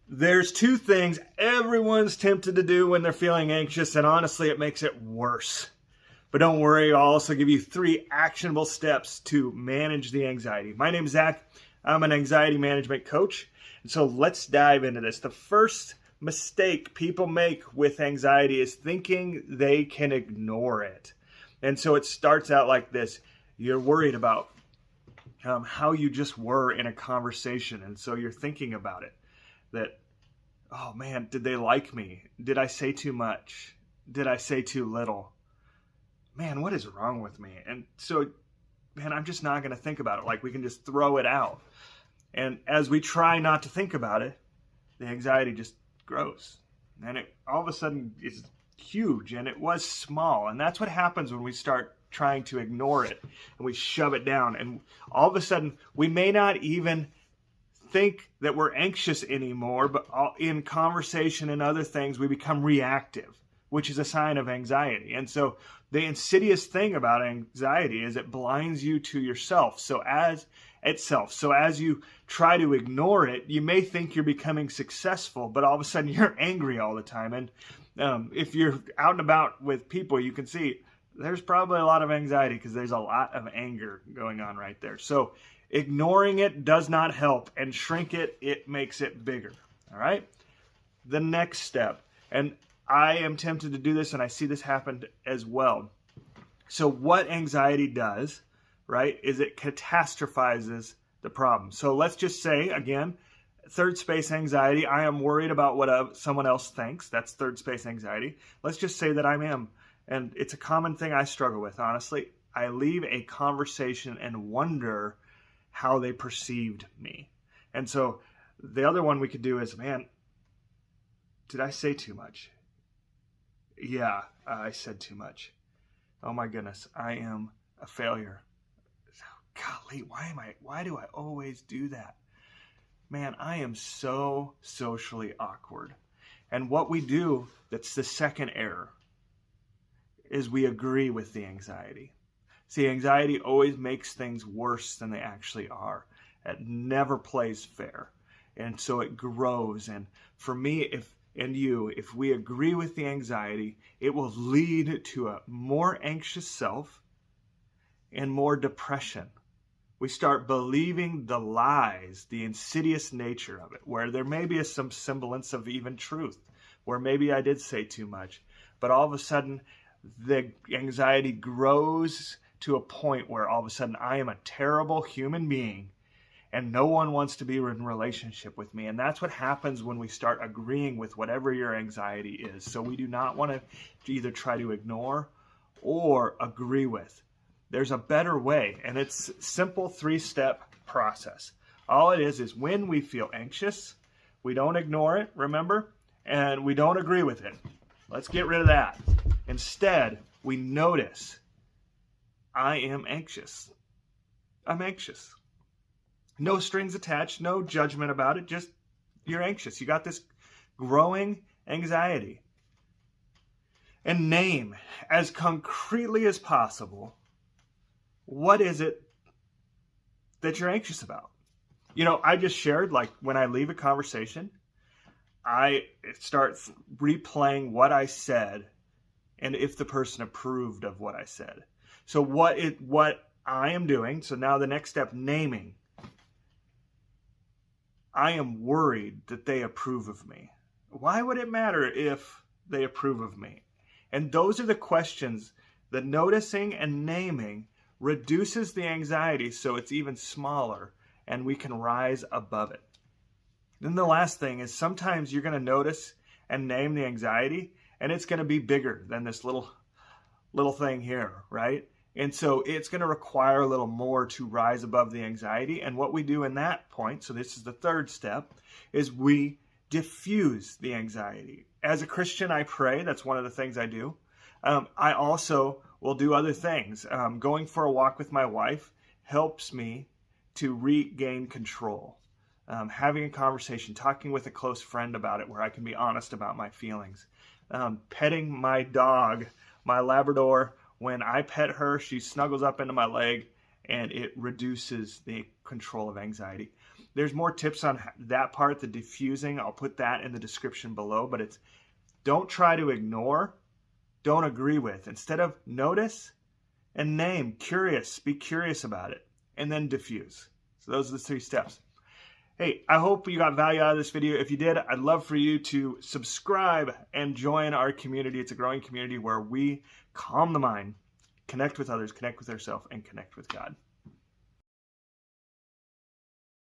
There's two things everyone's tempted to do when they're feeling anxious, and honestly, it makes it worse. But don't worry, I'll also give you 3 actionable steps to manage the anxiety. My name is Zach. I'm an anxiety management coach. And so let's dive into this. The first mistake people make with anxiety is thinking they can ignore it. And so it starts out like this. You're worried about how you just were in a conversation. And so you're thinking about it. That, oh man, did they like me? Did I say too much? Did I say too little? Man, what is wrong with me? And so, man, I'm just not going to think about it. Like, we can just throw it out. And as we try not to think about it, the anxiety just grows. And it all of a sudden is huge, and it was small. And that's what happens when we start trying to ignore it and we shove it down. And all of a sudden, we may not even think that we're anxious anymore, but in conversation and other things, we become reactive, which is a sign of anxiety. And so the insidious thing about anxiety is it blinds you to yourself. So as you try to ignore it, you may think you're becoming successful, but all of a sudden you're angry all the time. And if you're out and about with people, you can see there's probably a lot of anxiety because there's a lot of anger going on right there. So ignoring it does not help, and shrink it, it makes it bigger. All right? The next step, and I am tempted to do this, and I see this happen as well. So what anxiety does, right, is it catastrophizes the problem. So let's just say, again, third space anxiety. I am worried about what someone else thinks. That's third space anxiety. Let's just say that I am. And it's a common thing I struggle with, honestly. I leave a conversation and wonder how they perceived me. And so the other one we could do is, man, did I say too much? Yeah, I said too much. Oh my goodness, I am a failure. Golly, why do I always do that? Man, I am so socially awkward. And what we do, that's the second error, is we agree with the anxiety. See, anxiety always makes things worse than they actually are. It never plays fair. And so it grows. And for me, if we agree with the anxiety, it will lead to a more anxious self and more depression. We start believing the lies, the insidious nature of it, where there may be some semblance of even truth, where maybe I did say too much, but all of a sudden the anxiety grows to a point where all of a sudden I am a terrible human being and no one wants to be in relationship with me. And that's what happens when we start agreeing with whatever your anxiety is. So we do not want to either try to ignore or agree with. There's a better way, and it's a simple 3-step process. All it is when we feel anxious, we don't ignore it, remember, and we don't agree with it. Let's get rid of that. Instead, we notice, I am anxious. I'm anxious. No strings attached, no judgment about it, just you're anxious. You got this growing anxiety. And name as concretely as possible, what is it that you're anxious about? You know, I just shared, like, when I leave a conversation, I start replaying what I said and if the person approved of what I said. So what I am doing, so now the next step, naming. I am worried that they approve of me. Why would it matter if they approve of me? And those are the questions. The noticing and naming reduces the anxiety so it's even smaller and we can rise above it. Then the last thing is sometimes you're going to notice and name the anxiety and it's going to be bigger than this little thing here, right? And so it's going to require a little more to rise above the anxiety. And what we do in that point, so this is the third step, is we diffuse the anxiety. As a Christian, I pray. That's one of the things I do. I also will do other things. Going for a walk with my wife helps me to regain control. Having a conversation, talking with a close friend about it where I can be honest about my feelings. Petting my dog, my Labrador. When I pet her, she snuggles up into my leg and it reduces the control of anxiety. There's more tips on that part, the diffusing. I'll put that in the description below, but it's don't try to ignore, don't agree with. Instead of notice and name, curious, be curious about it, and then diffuse. So those are the 3 steps. Hey, I hope you got value out of this video. If you did, I'd love for you to subscribe and join our community. It's a growing community where we calm the mind, connect with others, connect with ourselves, and connect with God.